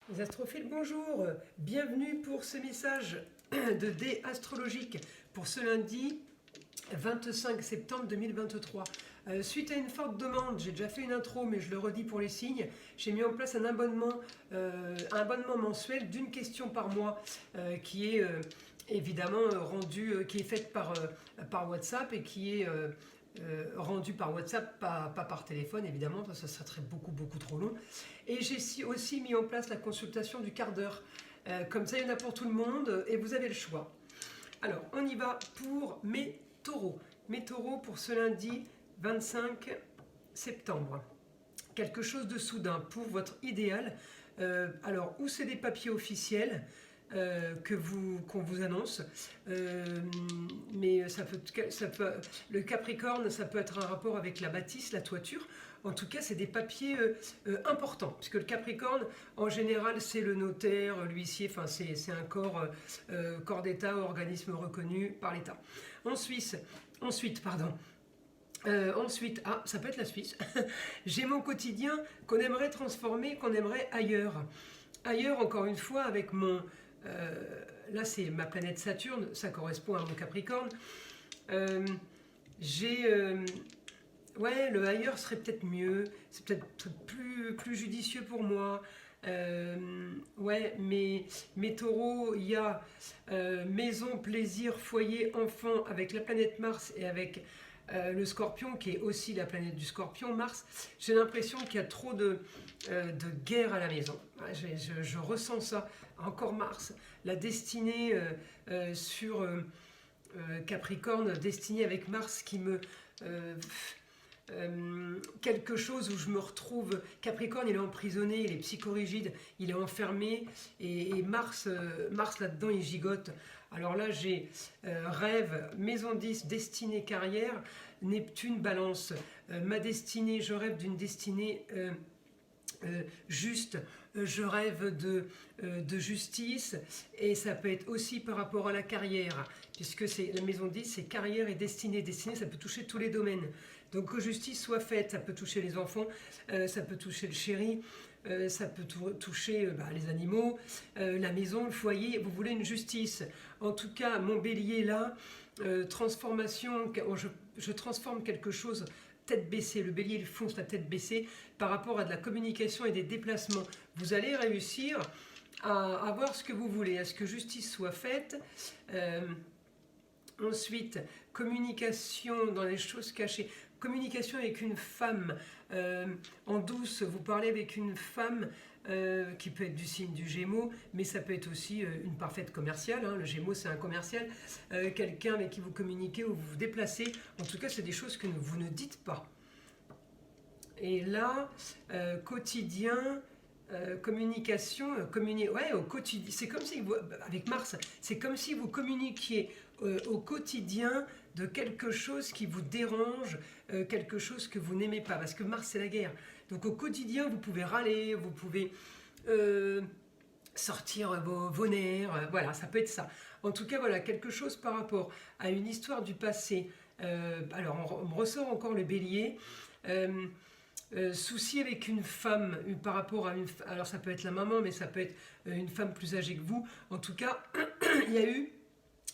Les astrophiles, bonjour, bienvenue pour ce message de dés astrologiques pour ce lundi 25 septembre 2023. Suite à une forte demande, j'ai déjà fait une intro mais je le redis pour les signes, j'ai mis en place un abonnement mensuel d'une question par mois qui est évidemment qui est faite par WhatsApp et qui est rendu par WhatsApp, pas par téléphone évidemment, parce que ça serait beaucoup trop long. Et j'ai aussi mis en place la consultation du quart d'heure. Comme ça, il y en a pour tout le monde et vous avez le choix. Alors, on y va pour mes taureaux. Mes taureaux pour ce lundi 25 septembre. Quelque chose de soudain pour votre idéal. Alors, ou c'est des papiers officiels, qu'on vous annonce, mais le Capricorne, ça peut être un rapport avec la bâtisse, la toiture. En tout cas, c'est des papiers importants, puisque le Capricorne, en général, c'est le notaire, l'huissier, enfin c'est un corps d'État, organisme reconnu par l'État. Ensuite, ça peut être la Suisse. J'ai mon quotidien qu'on aimerait transformer, qu'on aimerait ailleurs. Ailleurs, encore une fois, avec mon... là, c'est ma planète Saturne, ça correspond à mon Capricorne. Ouais, le ailleurs serait peut-être mieux, c'est peut-être plus judicieux pour moi. Ouais, mes taureaux, il y a maison, plaisir, foyer, enfant avec la planète Mars et avec le Scorpion qui est aussi la planète du Scorpion, Mars. J'ai l'impression qu'il y a trop de guerre à la maison. Je ressens ça. Encore Mars, la destinée sur Capricorne, destinée avec Mars qui me... quelque chose où je me retrouve. Capricorne, il est emprisonné, il est psychorigide, il est enfermé, et Mars là-dedans, il gigote. Alors là, j'ai rêve, maison 10, destinée, carrière, Neptune, balance. Ma destinée, je rêve d'une destinée juste, je rêve de justice, et ça peut être aussi par rapport à la carrière, puisque c'est la maison 10, c'est carrière et destinée. Destinée, ça peut toucher tous les domaines. Donc que justice soit faite, ça peut toucher les enfants, ça peut toucher le chéri, ça peut toucher les animaux, la maison, le foyer. Vous voulez une justice. En tout cas, mon bélier là, transformation, je transforme quelque chose tête baissée. Le bélier, il fonce la tête baissée par rapport à de la communication et des déplacements. Vous allez réussir à avoir ce que vous voulez, à ce que justice soit faite. Ensuite, communication dans les choses cachées. Communication avec une femme en douce. Vous parlez avec une femme qui peut être du signe du Gémeaux, mais ça peut être aussi une parfaite commerciale. Le Gémeaux, c'est un commercial. Quelqu'un avec qui vous communiquez ou vous vous déplacez. En tout cas, c'est des choses que vous ne dites pas. Et là, quotidien... communication, ouais, au quotidien. C'est comme si avec Mars, c'est comme si vous communiquiez au quotidien de quelque chose qui vous dérange, quelque chose que vous n'aimez pas, parce que Mars c'est la guerre. Donc au quotidien, vous pouvez râler, vous pouvez sortir vos nerfs, voilà, ça peut être ça. En tout cas, voilà, quelque chose par rapport à une histoire du passé. Alors, on ressort encore le bélier. Souci avec une femme par rapport à une... Alors ça peut être la maman, mais ça peut être une femme plus âgée que vous. En tout cas, il y a eu...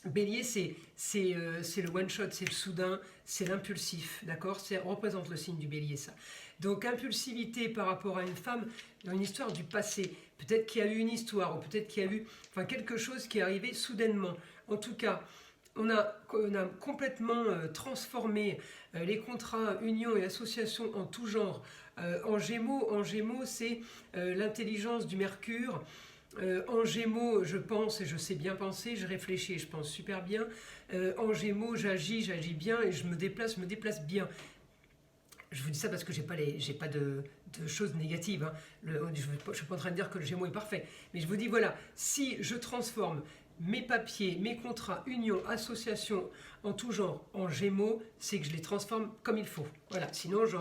Bélier, c'est le one-shot, c'est le soudain, c'est l'impulsif, d'accord? Ça représente le signe du bélier, ça. Donc, impulsivité par rapport à une femme dans une histoire du passé. Peut-être qu'il y a eu une histoire, ou peut-être qu'il y a eu quelque chose qui est arrivé soudainement. En tout cas, on a complètement transformé les contrats, unions et associations en tout genre. En Gémeaux, c'est l'intelligence du Mercure. En Gémeaux, je pense et je sais bien penser, je réfléchis et je pense super bien. En Gémeaux, j'agis bien et je me déplace bien. Je vous dis ça parce que j'ai pas de choses négatives. Je ne suis pas en train de dire que le Gémeaux est parfait. Mais je vous dis, voilà, si je transforme mes papiers, mes contrats, unions, associations, en tout genre, en Gémeaux, c'est que je les transforme comme il faut. Voilà. Sinon, je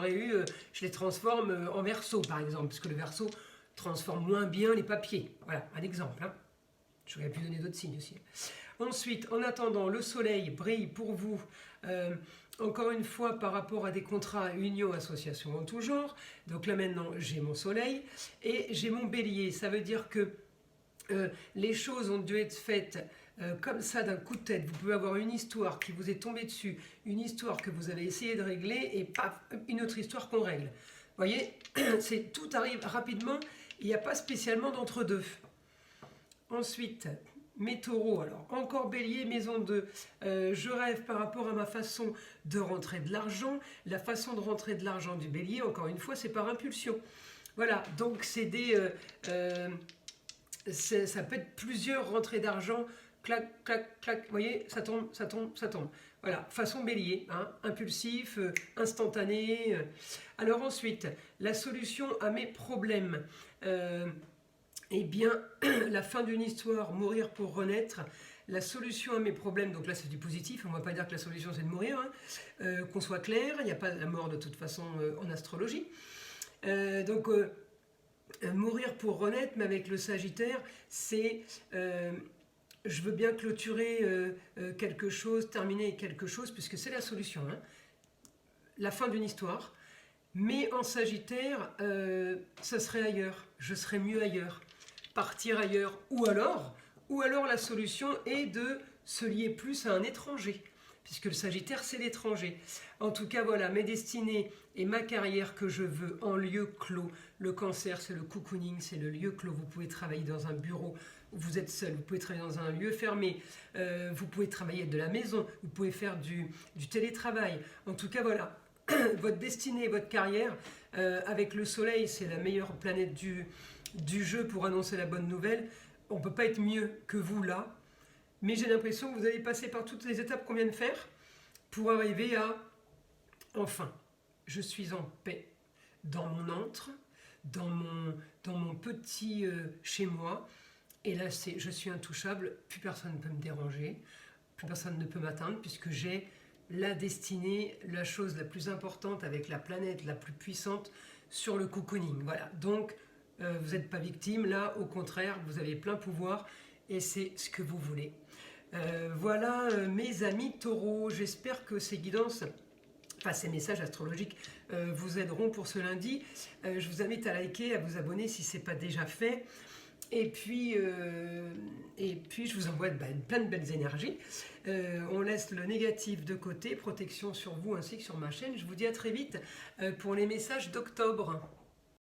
les transforme en Verseau, par exemple, parce que le Verseau transforme moins bien les papiers. Voilà, un exemple. J'aurais pu donner d'autres signes aussi. Ensuite, en attendant, le soleil brille pour vous encore une fois, par rapport à des contrats, unions, associations en tout genre. Donc là maintenant, j'ai mon soleil et j'ai mon bélier. Ça veut dire que les choses ont dû être faites comme ça d'un coup de tête. Vous pouvez avoir une histoire qui vous est tombée dessus, une histoire que vous avez essayé de régler et paf, une autre histoire qu'on règle. Vous voyez, tout arrive rapidement, il n'y a pas spécialement d'entre-deux. Ensuite, mes taureaux, alors encore bélier, maison 2, je rêve par rapport à ma façon de rentrer de l'argent. La façon de rentrer de l'argent du bélier, encore une fois, c'est par impulsion. Voilà, donc c'est ça peut être plusieurs rentrées d'argent, clac, clac, clac, vous voyez, ça tombe, ça tombe, ça tombe. Voilà, façon bélier, hein, impulsif, instantané. Alors ensuite, la solution à mes problèmes. Eh bien, la fin d'une histoire, mourir pour renaître. La solution à mes problèmes, donc là c'est du positif, on ne va pas dire que la solution c'est de mourir, hein, qu'on soit clair, il n'y a pas la mort de toute façon en astrologie. Mourir pour renaître, mais avec le Sagittaire, c'est je veux bien clôturer quelque chose, terminer quelque chose, puisque c'est la solution, hein. La fin d'une histoire, mais en Sagittaire, ça serait ailleurs, je serais mieux ailleurs. Partir ailleurs, ou alors la solution est de se lier plus à un étranger, puisque le Sagittaire c'est l'étranger. En tout cas voilà, mes destinées et ma carrière que je veux en lieu clos. Le Cancer c'est le cocooning, c'est le lieu clos. Vous pouvez travailler dans un bureau où vous êtes seul, vous pouvez travailler dans un lieu fermé, vous pouvez travailler de la maison, vous pouvez faire du télétravail. En tout cas voilà, votre destinée et votre carrière, avec le soleil c'est la meilleure planète du jeu pour annoncer la bonne nouvelle. On ne peut pas être mieux que vous là, mais j'ai l'impression que vous allez passer par toutes les étapes qu'on vient de faire pour arriver à enfin, je suis en paix dans mon antre, dans mon petit chez moi, et là c'est je suis intouchable, plus personne ne peut me déranger, plus personne ne peut m'atteindre puisque j'ai la destinée, la chose la plus importante avec la planète la plus puissante sur le cocooning. Voilà, donc vous n'êtes pas victime, là au contraire, vous avez plein pouvoir et c'est ce que vous voulez. Voilà mes amis taureaux, j'espère que ces guidances, enfin ces messages astrologiques vous aideront pour ce lundi. Je vous invite à liker, à vous abonner si ce n'est pas déjà fait. Et puis je vous envoie plein de belles énergies. On laisse le négatif de côté, protection sur vous ainsi que sur ma chaîne. Je vous dis à très vite pour les messages d'octobre.